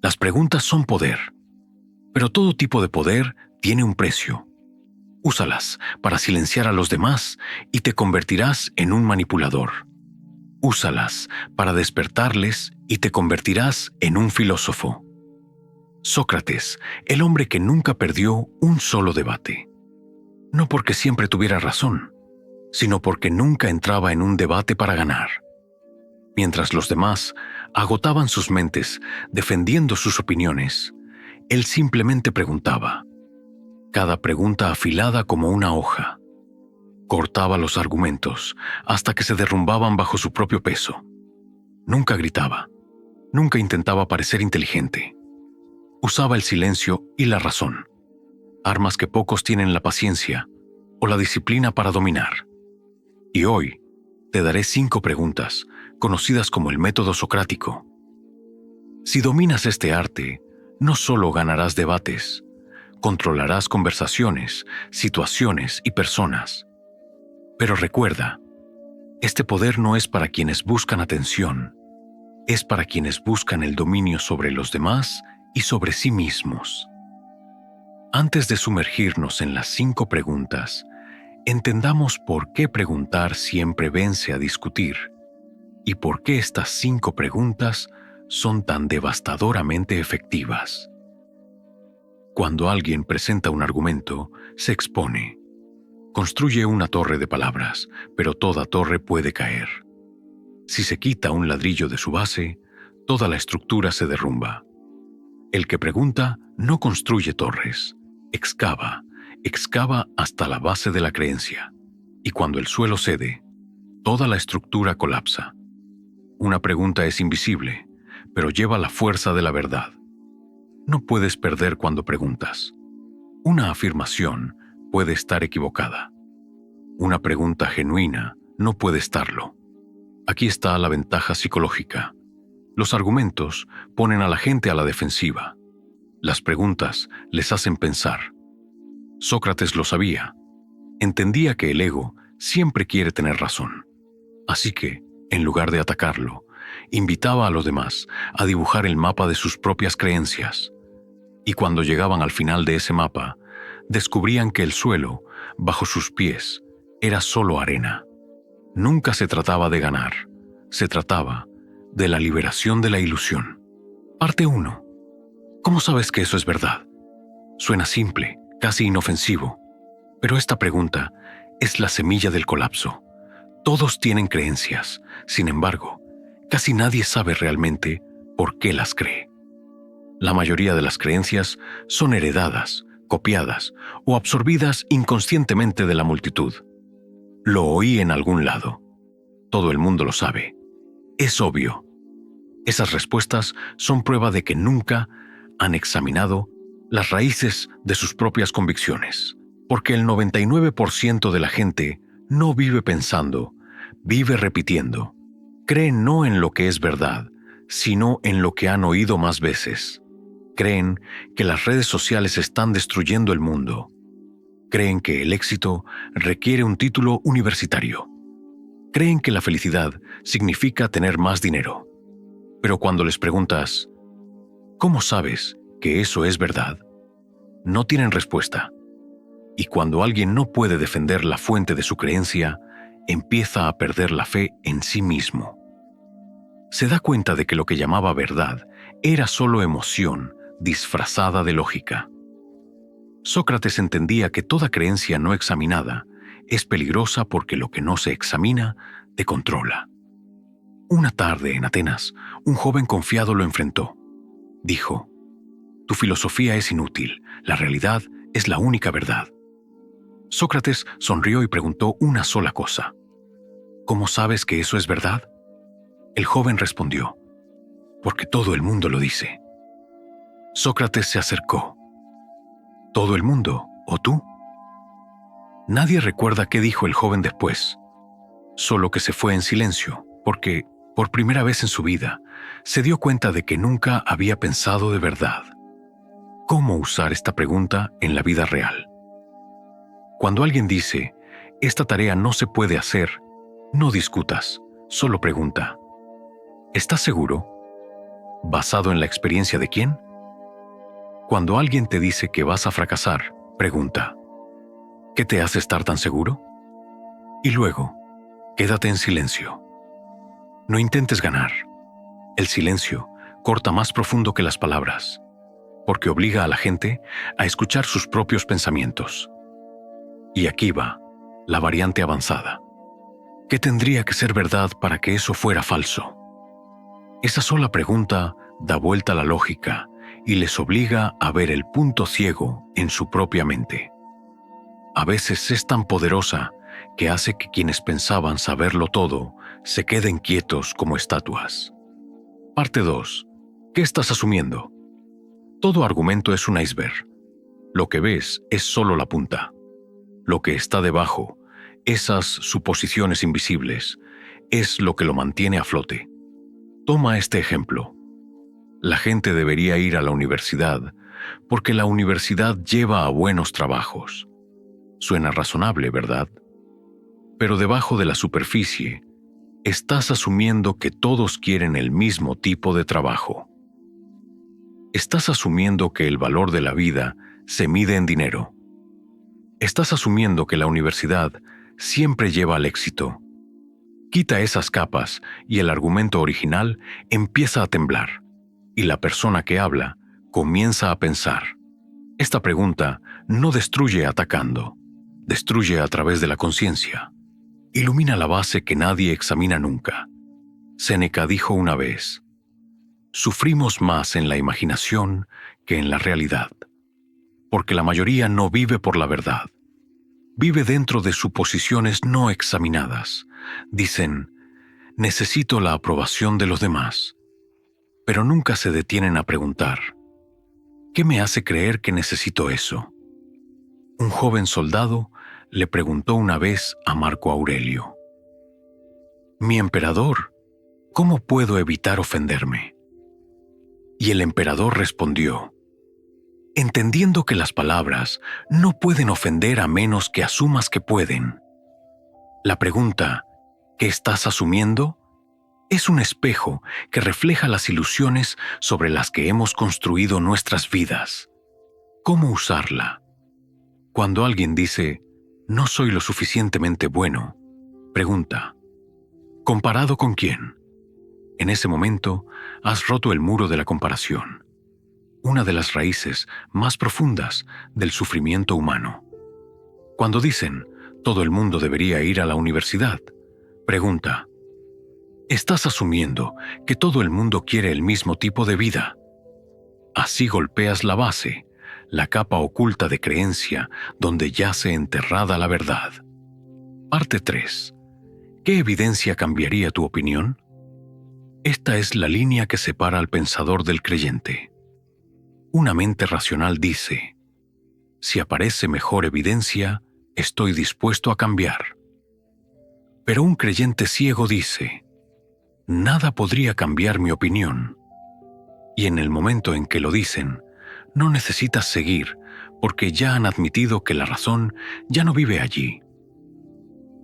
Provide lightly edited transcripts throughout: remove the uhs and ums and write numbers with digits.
Las preguntas son poder, pero todo tipo de poder tiene un precio. Úsalas para silenciar a los demás y te convertirás en un manipulador. Úsalas para despertarles y te convertirás en un filósofo. Sócrates, el hombre que nunca perdió un solo debate. No porque siempre tuviera razón, sino porque nunca entraba en un debate para ganar. Mientras los demás agotaban sus mentes defendiendo sus opiniones, él simplemente preguntaba. Cada pregunta afilada como una hoja. Cortaba los argumentos hasta que se derrumbaban bajo su propio peso. Nunca gritaba. Nunca intentaba parecer inteligente. Usaba el silencio y la razón, armas que pocos tienen la paciencia o la disciplina para dominar. Y hoy te daré 5 preguntas, conocidas como el método socrático. Si dominas este arte, no solo ganarás debates, controlarás conversaciones, situaciones y personas. Pero recuerda, este poder no es para quienes buscan atención, es para quienes buscan el dominio sobre los demás y sobre sí mismos. Antes de sumergirnos en las 5 preguntas, entendamos por qué preguntar siempre vence a discutir y por qué estas 5 preguntas son tan devastadoramente efectivas. Cuando alguien presenta un argumento, se expone. Construye una torre de palabras, pero toda torre puede caer. Si se quita un ladrillo de su base, toda la estructura se derrumba. El que pregunta no construye torres, excava hasta la base de la creencia. Y cuando el suelo cede, toda la estructura colapsa. Una pregunta es invisible, pero lleva la fuerza de la verdad. No puedes perder cuando preguntas. Una afirmación puede estar equivocada. Una pregunta genuina no puede estarlo. Aquí está la ventaja psicológica. Los argumentos ponen a la gente a la defensiva. Las preguntas les hacen pensar. Sócrates lo sabía. Entendía que el ego siempre quiere tener razón. Así que, en lugar de atacarlo, invitaba a los demás a dibujar el mapa de sus propias creencias. Y cuando llegaban al final de ese mapa, descubrían que el suelo, bajo sus pies, era solo arena. Nunca se trataba de ganar, se trataba de la liberación de la ilusión. Parte 1. ¿Cómo sabes que eso es verdad? Suena simple, casi inofensivo, pero esta pregunta es la semilla del colapso. Todos tienen creencias, sin embargo, casi nadie sabe realmente por qué las cree. La mayoría de las creencias son heredadas, copiadas o absorbidas inconscientemente de la multitud. Lo oí en algún lado. Todo el mundo lo sabe. Es obvio. Esas respuestas son prueba de que nunca han examinado las raíces de sus propias convicciones, porque el 99% de la gente no vive pensando, vive repitiendo. Creen no en lo que es verdad, sino en lo que han oído más veces. Creen que las redes sociales están destruyendo el mundo. Creen que el éxito requiere un título universitario. Creen que la felicidad significa tener más dinero. Pero cuando les preguntas, ¿cómo sabes que eso es verdad? No tienen respuesta. Y cuando alguien no puede defender la fuente de su creencia, empieza a perder la fe en sí mismo. Se da cuenta de que lo que llamaba verdad era solo emoción disfrazada de lógica. Sócrates entendía que toda creencia no examinada es peligrosa porque lo que no se examina te controla. Una tarde en Atenas, un joven confiado lo enfrentó. Dijo, «Tu filosofía es inútil, la realidad es la única verdad». Sócrates sonrió y preguntó una sola cosa. «¿Cómo sabes que eso es verdad?». El joven respondió, «Porque todo el mundo lo dice». Sócrates se acercó. ¿Todo el mundo o tú? Nadie recuerda qué dijo el joven después, solo que se fue en silencio, porque, por primera vez en su vida, se dio cuenta de que nunca había pensado de verdad. ¿Cómo usar esta pregunta en la vida real? Cuando alguien dice, esta tarea no se puede hacer, no discutas, solo pregunta, ¿estás seguro? ¿Basado en la experiencia de quién? Cuando alguien te dice que vas a fracasar, pregunta, ¿qué te hace estar tan seguro? Y luego, quédate en silencio. No intentes ganar. El silencio corta más profundo que las palabras, porque obliga a la gente a escuchar sus propios pensamientos. Y aquí va la variante avanzada. ¿Qué tendría que ser verdad para que eso fuera falso? Esa sola pregunta da vuelta a la lógica y les obliga a ver el punto ciego en su propia mente. A veces es tan poderosa que hace que quienes pensaban saberlo todo se queden quietos como estatuas. Parte 2. ¿Qué estás asumiendo? Todo argumento es un iceberg. Lo que ves es solo la punta. Lo que está debajo, esas suposiciones invisibles, es lo que lo mantiene a flote. Toma este ejemplo. La gente debería ir a la universidad porque la universidad lleva a buenos trabajos. Suena razonable, ¿verdad? Pero debajo de la superficie, estás asumiendo que todos quieren el mismo tipo de trabajo. Estás asumiendo que el valor de la vida se mide en dinero. Estás asumiendo que la universidad siempre lleva al éxito. Quita esas capas y el argumento original empieza a temblar, y la persona que habla comienza a pensar. Esta pregunta no destruye atacando, destruye a través de la conciencia. Ilumina la base que nadie examina nunca. Séneca dijo una vez, sufrimos más en la imaginación que en la realidad, porque la mayoría no vive por la verdad. Vive dentro de suposiciones no examinadas. Dicen, necesito la aprobación de los demás, pero nunca se detienen a preguntar, ¿qué me hace creer que necesito eso? Un joven soldado le preguntó una vez a Marco Aurelio, «Mi emperador, ¿cómo puedo evitar ofenderme?» Y el emperador respondió, entendiendo que las palabras no pueden ofender a menos que asumas que pueden. La pregunta, ¿qué estás asumiendo?, es un espejo que refleja las ilusiones sobre las que hemos construido nuestras vidas. ¿Cómo usarla? Cuando alguien dice, no soy lo suficientemente bueno, pregunta, ¿comparado con quién? En ese momento, has roto el muro de la comparación, una de las raíces más profundas del sufrimiento humano. Cuando dicen, todo el mundo debería ir a la universidad, pregunta, ¿estás asumiendo que todo el mundo quiere el mismo tipo de vida? Así golpeas la base, la capa oculta de creencia donde yace enterrada la verdad. Parte 3. ¿Qué evidencia cambiaría tu opinión? Esta es la línea que separa al pensador del creyente. Una mente racional dice, si aparece mejor evidencia, estoy dispuesto a cambiar. Pero un creyente ciego dice, nada podría cambiar mi opinión. Y en el momento en que lo dicen, no necesitas seguir porque ya han admitido que la razón ya no vive allí.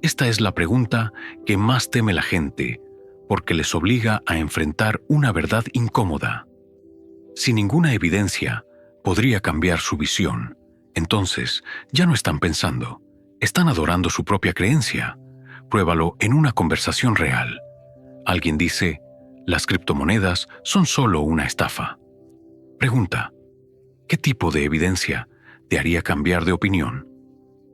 Esta es la pregunta que más teme la gente porque les obliga a enfrentar una verdad incómoda. Si ninguna evidencia podría cambiar su visión, entonces ya no están pensando, están adorando su propia creencia. Pruébalo en una conversación real. Alguien dice, las criptomonedas son solo una estafa. Pregunta, ¿qué tipo de evidencia te haría cambiar de opinión?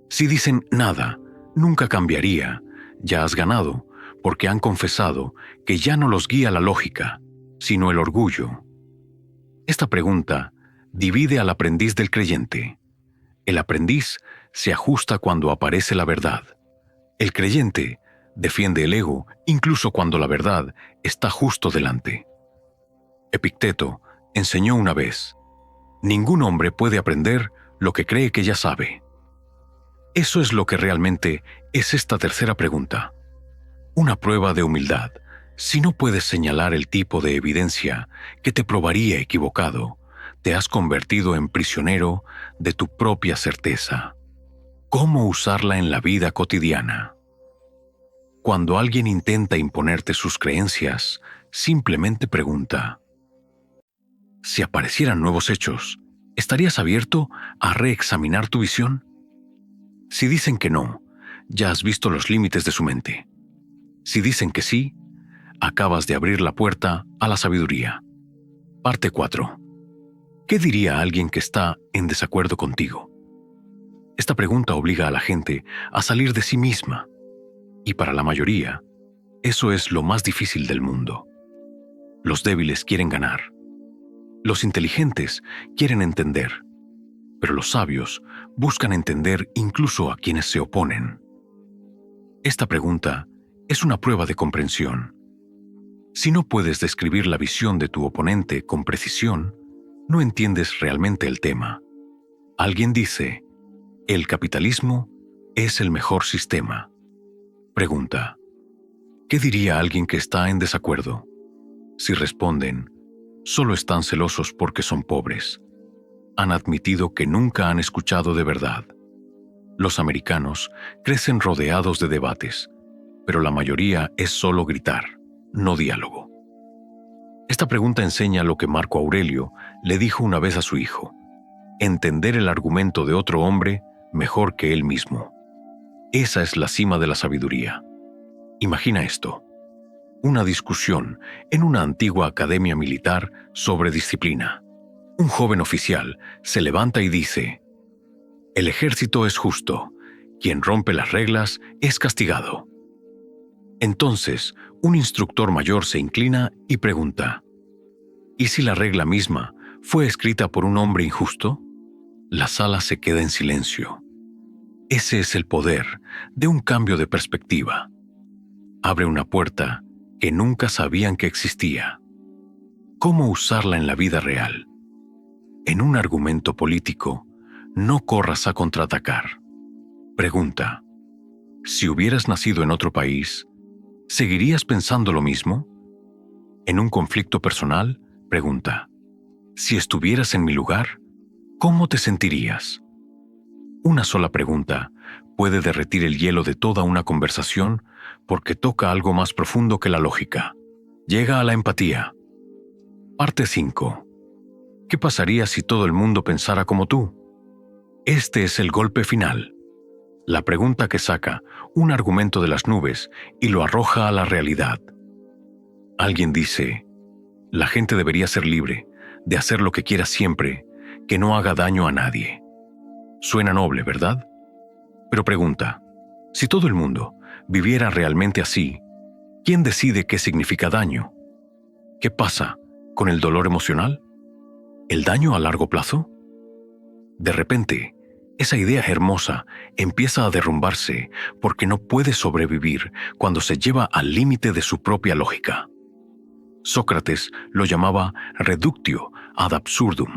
Si dicen nada, nunca cambiaría, ya has ganado, porque han confesado que ya no los guía la lógica, sino el orgullo. Esta pregunta divide al aprendiz del creyente. El aprendiz se ajusta cuando aparece la verdad. El creyente defiende el ego incluso cuando la verdad está justo delante. Epicteto enseñó una vez, ningún hombre puede aprender lo que cree que ya sabe. Eso es lo que realmente es esta tercera pregunta. Una prueba de humildad. Si no puedes señalar el tipo de evidencia que te probaría equivocado, te has convertido en prisionero de tu propia certeza. ¿Cómo usarla en la vida cotidiana? Cuando alguien intenta imponerte sus creencias, simplemente pregunta, Si aparecieran nuevos hechos, ¿estarías abierto a reexaminar tu visión? Si dicen que no, ya has visto los límites de su mente. Si dicen que sí, acabas de abrir la puerta a la sabiduría. Parte 4. ¿Qué diría alguien que está en desacuerdo contigo? Esta pregunta obliga a la gente a salir de sí misma, y para la mayoría, eso es lo más difícil del mundo. Los débiles quieren ganar. Los inteligentes quieren entender, pero los sabios buscan entender incluso a quienes se oponen. Esta pregunta es una prueba de comprensión. Si no puedes describir la visión de tu oponente con precisión, no entiendes realmente el tema. Alguien dice, el capitalismo es el mejor sistema. Pregunta, ¿qué diría alguien que está en desacuerdo? Si responden, solo están celosos porque son pobres. Han admitido que nunca han escuchado de verdad. Los americanos crecen rodeados de debates, pero la mayoría es solo gritar, no diálogo. Esta pregunta enseña lo que Marco Aurelio le dijo una vez a su hijo: entender el argumento de otro hombre mejor que él mismo. Esa es la cima de la sabiduría. Imagina esto: una discusión en una antigua academia militar sobre disciplina. Un joven oficial se levanta y dice: el ejército es justo, quien rompe las reglas es castigado. Entonces, un instructor mayor se inclina y pregunta: ¿y si la regla misma fue escrita por un hombre injusto? La sala se queda en silencio. Ese es el poder de un cambio de perspectiva. Abre una puerta que nunca sabían que existía. ¿Cómo usarla en la vida real? En un argumento político, no corras a contraatacar. Pregunta: si hubieras nacido en otro país, ¿seguirías pensando lo mismo? En un conflicto personal, pregunta: si estuvieras en mi lugar, ¿cómo te sentirías? Una sola pregunta puede derretir el hielo de toda una conversación porque toca algo más profundo que la lógica. Llega a la empatía. Parte 5. ¿Qué pasaría si todo el mundo pensara como tú? Este es el golpe final. La pregunta que saca un argumento de las nubes y lo arroja a la realidad. Alguien dice: la gente debería ser libre de hacer lo que quiera siempre, que no haga daño a nadie. Suena noble, ¿verdad? Pero pregunta, si todo el mundo viviera realmente así, ¿quién decide qué significa daño? ¿Qué pasa con el dolor emocional? ¿El daño a largo plazo? De repente, esa idea hermosa empieza a derrumbarse porque no puede sobrevivir cuando se lleva al límite de su propia lógica. Sócrates lo llamaba reductio ad absurdum,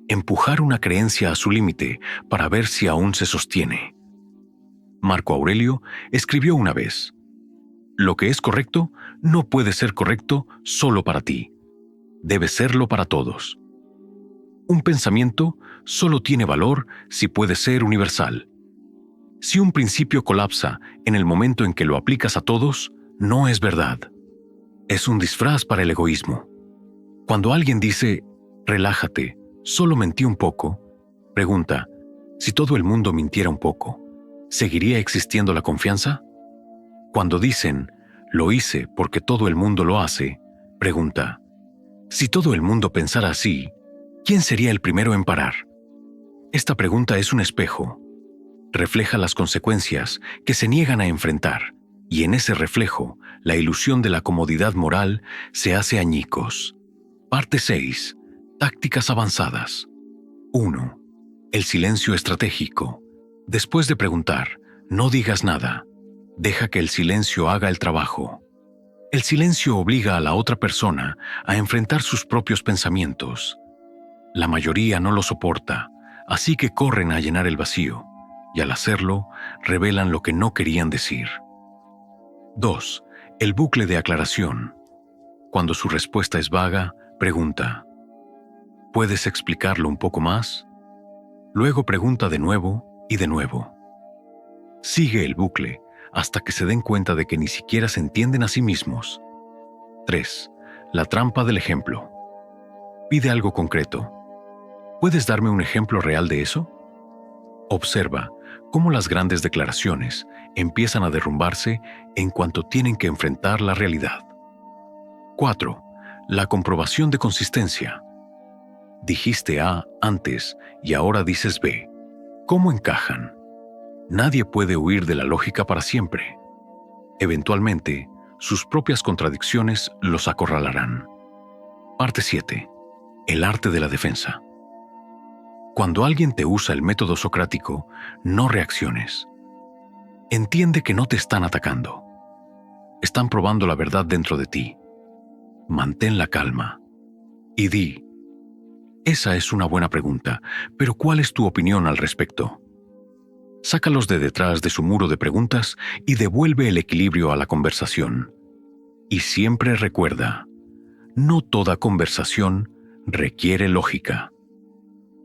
empujar una creencia a su límite para ver si aún se sostiene. Marco Aurelio escribió una vez: lo que es correcto no puede ser correcto solo para ti, debe serlo para todos. Un pensamiento solo tiene valor si puede ser universal. Si un principio colapsa en el momento en que lo aplicas a todos, no es verdad. Es un disfraz para el egoísmo. Cuando alguien dice, relájate, solo mentí un poco, pregunta, si todo el mundo mintiera un poco, ¿seguiría existiendo la confianza? Cuando dicen, lo hice porque todo el mundo lo hace, pregunta, si todo el mundo pensara así, ¿quién sería el primero en parar? Esta pregunta es un espejo. Refleja las consecuencias que se niegan a enfrentar, y en ese reflejo, la ilusión de la comodidad moral se hace añicos. Parte 6. Tácticas avanzadas. 1. El silencio estratégico. Después de preguntar, no digas nada. Deja que el silencio haga el trabajo. El silencio obliga a la otra persona a enfrentar sus propios pensamientos. La mayoría no lo soporta, así que corren a llenar el vacío, y al hacerlo, revelan lo que no querían decir. 2. El bucle de aclaración. Cuando su respuesta es vaga, pregunta, ¿puedes explicarlo un poco más? Luego pregunta de nuevo y de nuevo. Sigue el bucle hasta que se den cuenta de que ni siquiera se entienden a sí mismos. 3. La trampa del ejemplo. Pide algo concreto. ¿Puedes darme un ejemplo real de eso? Observa cómo las grandes declaraciones empiezan a derrumbarse en cuanto tienen que enfrentar la realidad. 4. La comprobación de consistencia. Dijiste A antes y ahora dices B. ¿Cómo encajan? Nadie puede huir de la lógica para siempre. Eventualmente, sus propias contradicciones los acorralarán. Parte 7. El arte de la defensa. Cuando alguien te usa el método socrático, no reacciones. Entiende que no te están atacando. Están probando la verdad dentro de ti. Mantén la calma. Y di: esa es una buena pregunta, pero ¿cuál es tu opinión al respecto? Sácalos de detrás de su muro de preguntas y devuelve el equilibrio a la conversación. Y siempre recuerda, no toda conversación requiere lógica.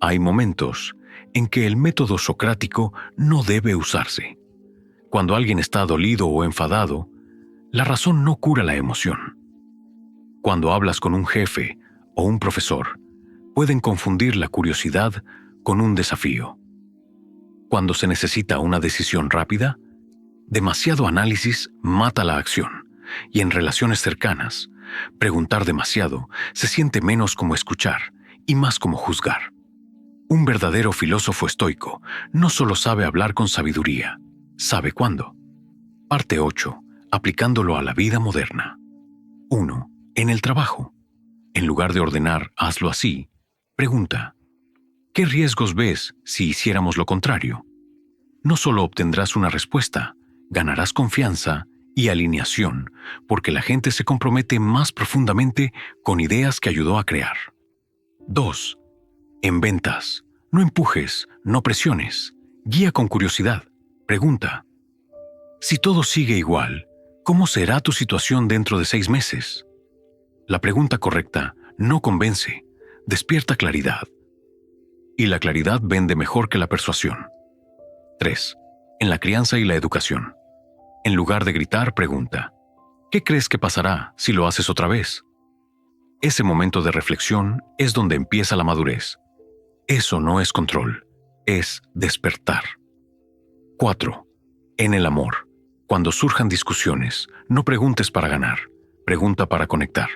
Hay momentos en que el método socrático no debe usarse. Cuando alguien está dolido o enfadado, la razón no cura la emoción. Cuando hablas con un jefe o un profesor, pueden confundir la curiosidad con un desafío. Cuando se necesita una decisión rápida, demasiado análisis mata la acción, y en relaciones cercanas, preguntar demasiado se siente menos como escuchar y más como juzgar. Un verdadero filósofo estoico no solo sabe hablar con sabiduría, sabe cuándo. Parte 8. Aplicándolo a la vida moderna. 1. En el trabajo. En lugar de ordenar, hazlo así, pregunta: ¿qué riesgos ves si hiciéramos lo contrario? No solo obtendrás una respuesta, ganarás confianza y alineación, porque la gente se compromete más profundamente con ideas que ayudó a crear. 2. En ventas, no empujes, no presiones, guía con curiosidad, pregunta: si todo sigue igual, ¿cómo será tu situación dentro de 6 meses? La pregunta correcta no convence, despierta claridad. Y la claridad vende mejor que la persuasión. 3. En la crianza y la educación. En lugar de gritar, pregunta: ¿qué crees que pasará si lo haces otra vez? Ese momento de reflexión es donde empieza la madurez. Eso no es control, es despertar. 4. En el amor. Cuando surjan discusiones, no preguntes para ganar, pregunta para conectar.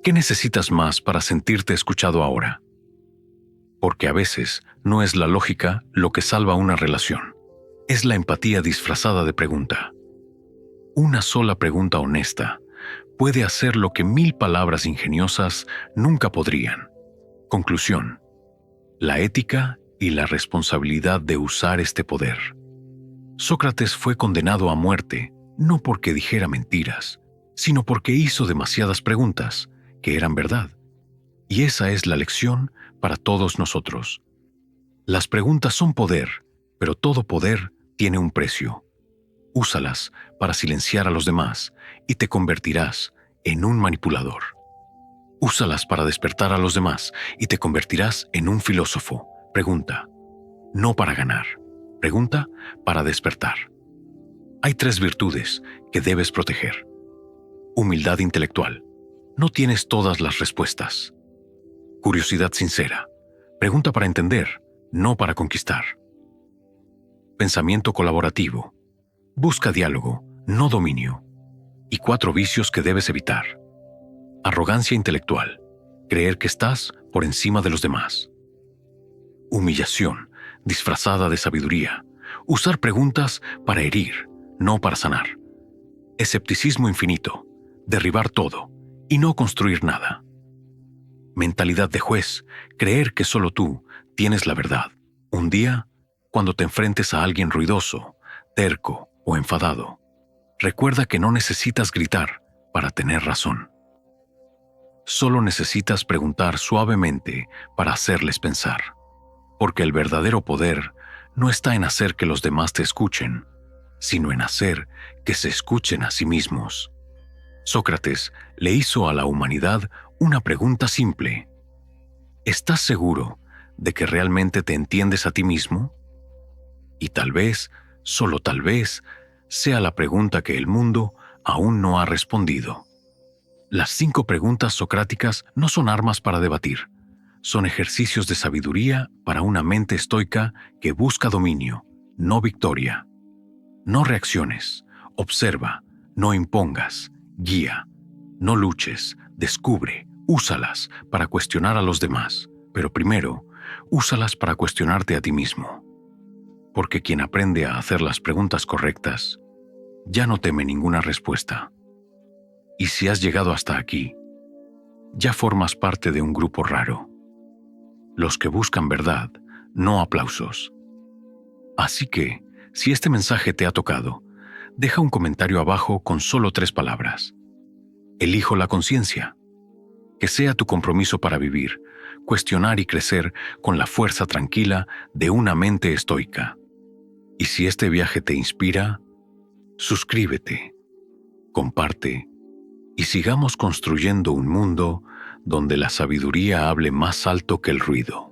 ¿Qué necesitas más para sentirte escuchado ahora? Porque a veces no es la lógica lo que salva una relación. Es la empatía disfrazada de pregunta. Una sola pregunta honesta puede hacer lo que 1000 palabras ingeniosas nunca podrían. Conclusión: la ética y la responsabilidad de usar este poder. Sócrates fue condenado a muerte no porque dijera mentiras, sino porque hizo demasiadas preguntas que eran verdad. Y esa es la lección para todos nosotros. Las preguntas son poder, pero todo poder tiene un precio. Úsalas para silenciar a los demás y te convertirás en un manipulador. Úsalas para despertar a los demás y te convertirás en un filósofo. Pregunta, no para ganar. Pregunta para despertar. Hay 3 virtudes que debes proteger. Humildad intelectual. No tienes todas las respuestas. Curiosidad sincera. Pregunta para entender, no para conquistar. Pensamiento colaborativo. Busca diálogo, no dominio. Y 4 vicios que debes evitar. Arrogancia intelectual. Creer que estás por encima de los demás. Humillación, disfrazada de sabiduría. Usar preguntas para herir, no para sanar. Escepticismo infinito. Derribar todo y no construir nada. Mentalidad de juez, creer que solo tú tienes la verdad. Un día, cuando te enfrentes a alguien ruidoso, terco o enfadado, recuerda que no necesitas gritar para tener razón. Solo necesitas preguntar suavemente para hacerles pensar, porque el verdadero poder no está en hacer que los demás te escuchen, sino en hacer que se escuchen a sí mismos. Sócrates le hizo a la humanidad una pregunta simple. ¿Estás seguro de que realmente te entiendes a ti mismo? Y tal vez, solo tal vez, sea la pregunta que el mundo aún no ha respondido. Las 5 preguntas socráticas no son armas para debatir, son ejercicios de sabiduría para una mente estoica que busca dominio, no victoria. No reacciones, observa, no impongas, guía, no luches, descubre, úsalas para cuestionar a los demás, pero primero, úsalas para cuestionarte a ti mismo. Porque quien aprende a hacer las preguntas correctas, ya no teme ninguna respuesta. Y si has llegado hasta aquí, ya formas parte de un grupo raro. Los que buscan verdad, no aplausos. Así que, si este mensaje te ha tocado, deja un comentario abajo con solo 3 palabras. Elijo la conciencia. Que sea tu compromiso para vivir, cuestionar y crecer con la fuerza tranquila de una mente estoica. Y si este viaje te inspira, suscríbete, comparte y sigamos construyendo un mundo donde la sabiduría hable más alto que el ruido.